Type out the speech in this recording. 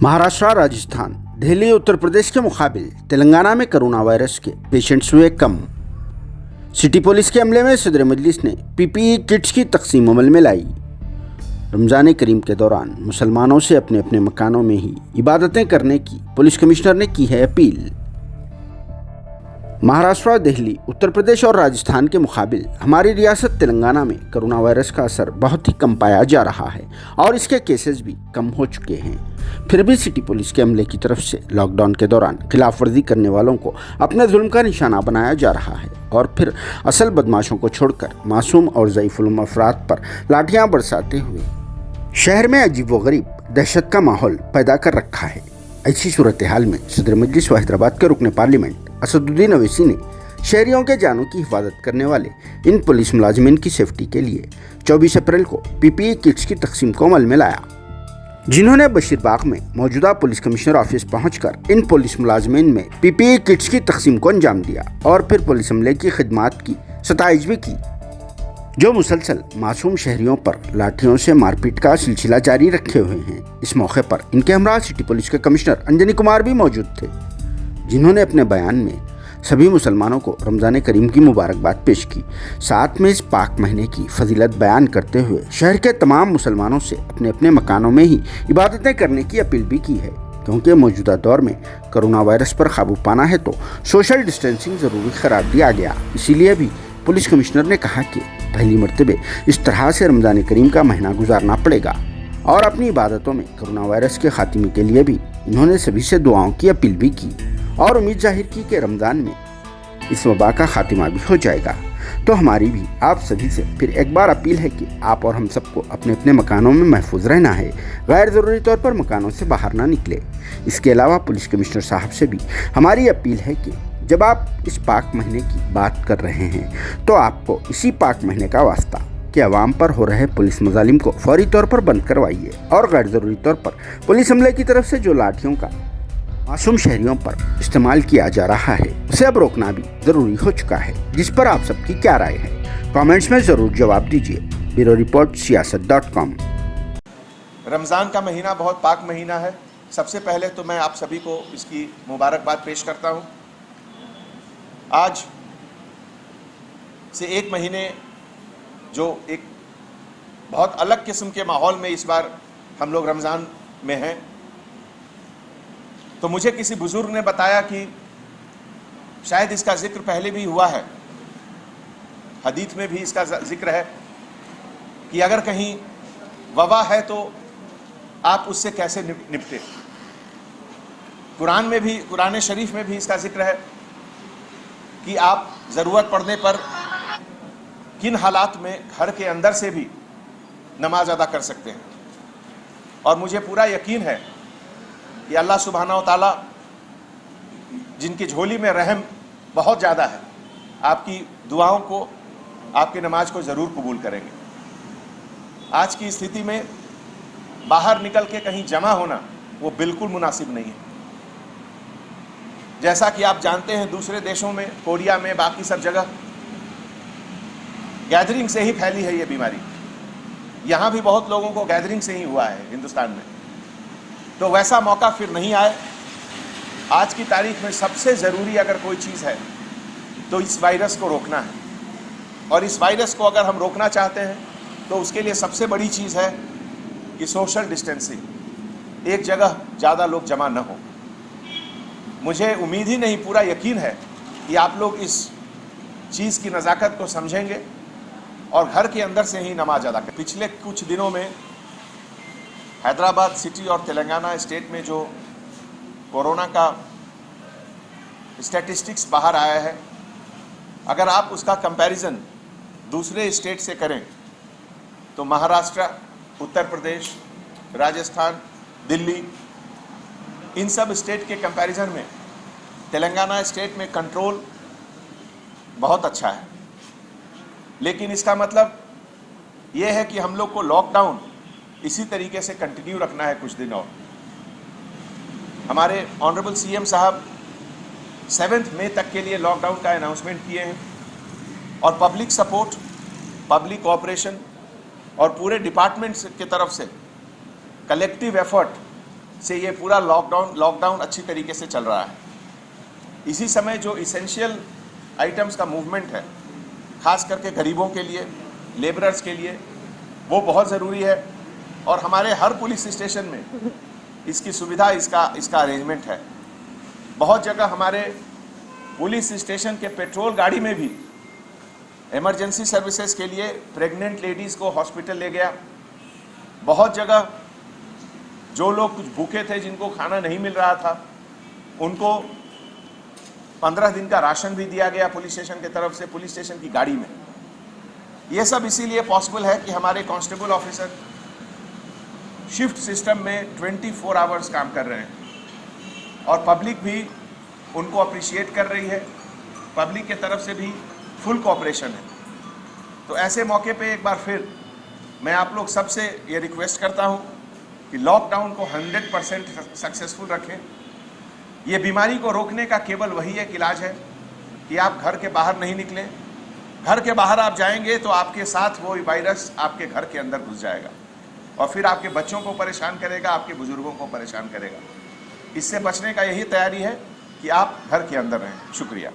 महाराष्ट्र, राजस्थान, दिल्ली, उत्तर प्रदेश के मुकाबले तेलंगाना में कोरोना वायरस के पेशेंट्स हुए कम। सिटी पुलिस के अमले में सदर मजलिस ने पीपीई किट्स की तकसीम अमल में लाई। रमज़ान करीम के दौरान मुसलमानों से अपने अपने मकानों में ही इबादतें करने की पुलिस कमिश्नर ने की है अपील। महाराष्ट्र, दिल्ली, उत्तर प्रदेश और राजस्थान के मुकाबले हमारी रियासत तेलंगाना में कोरोना वायरस का असर बहुत ही कम पाया जा रहा है और इसके केसेस भी कम हो चुके हैं। फिर भी सिटी पुलिस के अमले की तरफ से लॉकडाउन के दौरान खिलाफवर्जी करने वालों को अपने जुल्म का निशाना बनाया जा रहा है और फिर असल बदमाशों को छोड़कर मासूम और ज़ईफ़ुल अफराद पर लाठियाँ बरसाते हुए शहर में अजीब व गरीब दहशत का माहौल पैदा कर रखा है। ऐसी सूरत हाल में सदर मजलिस व हैदराबाद के रुकने पार्लियामेंट असदुद्दीन अवैसी ने शहरियों के जानों की हिफाजत करने वाले इन पुलिस मुलाजिमीन की सेफ्टी के लिए 24 अप्रैल को पीपीई किट्स की तकसीम को अमल में लाया, जिन्होंने बशीरबाग में मौजूदा पुलिस कमिश्नर ऑफिस पहुंचकर इन पुलिस मुलाजिमीन में पीपीई किट्स की तकसीम को अंजाम दिया और फिर पुलिस अमले की खिदमात की सताइश भी की, जो मुसलसल मासूम शहरियों पर लाठियों से मारपीट का सिलसिला जारी रखे हुए हैं। इस मौके पर इनके हमरा सिटी पुलिस के कमिश्नर अंजनी कुमार भी मौजूद थे, जिन्होंने अपने बयान में सभी मुसलमानों को रमज़ान करीम की मुबारकबाद पेश की। साथ में इस पाक महीने की फजीलत बयान करते हुए शहर के तमाम मुसलमानों से अपने अपने मकानों में ही इबादतें करने की अपील भी की है, क्योंकि मौजूदा दौर में कोरोना वायरस पर काबू पाना है तो सोशल डिस्टेंसिंग ज़रूरी करार दिया गया। इसीलिए भी पुलिस कमिश्नर ने कहा कि पहली मरतबे इस तरह से रमज़ान करीम का महीना गुजारना पड़ेगा और अपनी इबादतों में कोरोना वायरस के खात्मे के लिए भी उन्होंने सभी से दुआओं की अपील भी की और उम्मीद जाहिर की कि रमज़ान में इस वबा का खात्मा भी हो जाएगा। तो हमारी भी आप सभी से फिर एक बार अपील है कि आप और हम सबको अपने अपने मकानों में महफूज रहना है, गैर ज़रूरी तौर पर मकानों से बाहर ना निकले। इसके अलावा पुलिस कमिश्नर साहब से भी हमारी अपील है कि जब आप इस पाक महीने की बात कर रहे हैं तो आपको इसी पाक महीने का वास्ता कि अवाम पर हो रहे पुलिस मजालिम को फौरी तौर पर बंद करवाइए और गैर ज़रूरी तौर पर पुलिस अमले की तरफ से जो लाठियों का मासूम शहरियों पर इस्तेमाल किया जा रहा है उसे अब रोकना भी ज़रूरी हो चुका है, जिस पर आप सबकी क्या राय है, कमेंट्स में ज़रूर जवाब दीजिए। Bureau report siyaasat.com। रमज़ान का महीना बहुत पाक महीना है। सबसे पहले तो मैं आप सभी को इसकी मुबारकबाद पेश करता हूँ। आज से एक महीने जो एक बहुत अलग किस्म के माहौल में इस बार हम लोग रमज़ान में हैं, तो मुझे किसी बुजुर्ग ने बताया कि शायद इसका जिक्र पहले भी हुआ है, हदीस में भी इसका जिक्र है कि अगर कहीं वबा है तो आप उससे कैसे निपटे। कुरान में भी, कुरान शरीफ में भी इसका जिक्र है कि आप ज़रूरत पड़ने पर किन हालात में घर के अंदर से भी नमाज अदा कर सकते हैं। और मुझे पूरा यकीन है कि अल्लाह सुब्हानहू व तआला, जिनकी झोली में रहम बहुत ज़्यादा है, आपकी दुआओं को, आपकी नमाज को ज़रूर कबूल करेंगे। आज की स्थिति में बाहर निकल के कहीं जमा होना वो बिल्कुल मुनासिब नहीं है। जैसा कि आप जानते हैं दूसरे देशों में, कोरिया में, बाकी सब जगह गैदरिंग से ही फैली है ये बीमारी। यहाँ भी बहुत लोगों को गैदरिंग से ही हुआ है हिंदुस्तान में। तो वैसा मौका फिर नहीं आए। आज की तारीख में सबसे ज़रूरी अगर कोई चीज़ है तो इस वायरस को रोकना है, और इस वायरस को अगर हम रोकना चाहते हैं तो उसके लिए सबसे बड़ी चीज़ है कि सोशल डिस्टेंसिंग, एक जगह ज़्यादा लोग जमा न हो। मुझे उम्मीद ही नहीं, पूरा यकीन है कि आप लोग इस चीज़ की नज़ाकत को समझेंगे और घर के अंदर से ही नमाज अदा करें। पिछले कुछ दिनों में हैदराबाद सिटी और तेलंगाना स्टेट में जो कोरोना का स्टैटिस्टिक्स बाहर आया है, अगर आप उसका कंपैरिजन दूसरे स्टेट से करें तो महाराष्ट्र, उत्तर प्रदेश, राजस्थान, दिल्ली, इन सब स्टेट के कंपैरिजन में तेलंगाना स्टेट में कंट्रोल बहुत अच्छा है। लेकिन इसका मतलब ये है कि हम लोग को लॉकडाउन इसी तरीके से कंटिन्यू रखना है कुछ दिन और। हमारे ऑनरेबल सीएम साहब 7 मई तक के लिए लॉकडाउन का अनाउंसमेंट किए हैं और पब्लिक सपोर्ट, पब्लिक कोऑपरेशन और पूरे डिपार्टमेंट्स की तरफ से कलेक्टिव एफर्ट से ये पूरा लॉकडाउन अच्छी तरीके से चल रहा है। इसी समय जो इसेंशियल आइटम्स का मूवमेंट है, खास करके गरीबों के लिए, लेबरर्स के लिए, वो बहुत ज़रूरी है। और हमारे हर पुलिस स्टेशन में इसकी सुविधा, इसका अरेंजमेंट है। बहुत जगह हमारे पुलिस स्टेशन के पेट्रोल गाड़ी में भी इमरजेंसी सर्विसेज के लिए प्रेग्नेंट लेडीज़ को हॉस्पिटल ले गया। बहुत जगह जो लोग कुछ भूखे थे, जिनको खाना नहीं मिल रहा था, उनको 15 दिन का राशन भी दिया गया पुलिस स्टेशन की तरफ से, पुलिस स्टेशन की गाड़ी में। ये सब इसीलिए पॉसिबल है कि हमारे कांस्टेबल ऑफिसर शिफ्ट सिस्टम में 24 आवर्स काम कर रहे हैं और पब्लिक भी उनको अप्रिशिएट कर रही है। पब्लिक के तरफ से भी फुल कोऑपरेशन है। तो ऐसे मौके पे एक बार फिर मैं आप लोग सबसे ये रिक्वेस्ट करता हूँ कि लॉकडाउन को 100% सक्सेसफुल रखें। ये बीमारी को रोकने का केवल वही एक इलाज है कि आप घर के बाहर नहीं निकलें। घर के बाहर आप जाएंगे तो आपके साथ वो वायरस आपके घर के अंदर घुस जाएगा और फिर आपके बच्चों को परेशान करेगा, आपके बुजुर्गों को परेशान करेगा। इससे बचने का यही तैयारी है कि आप घर के अंदर रहें। शुक्रिया।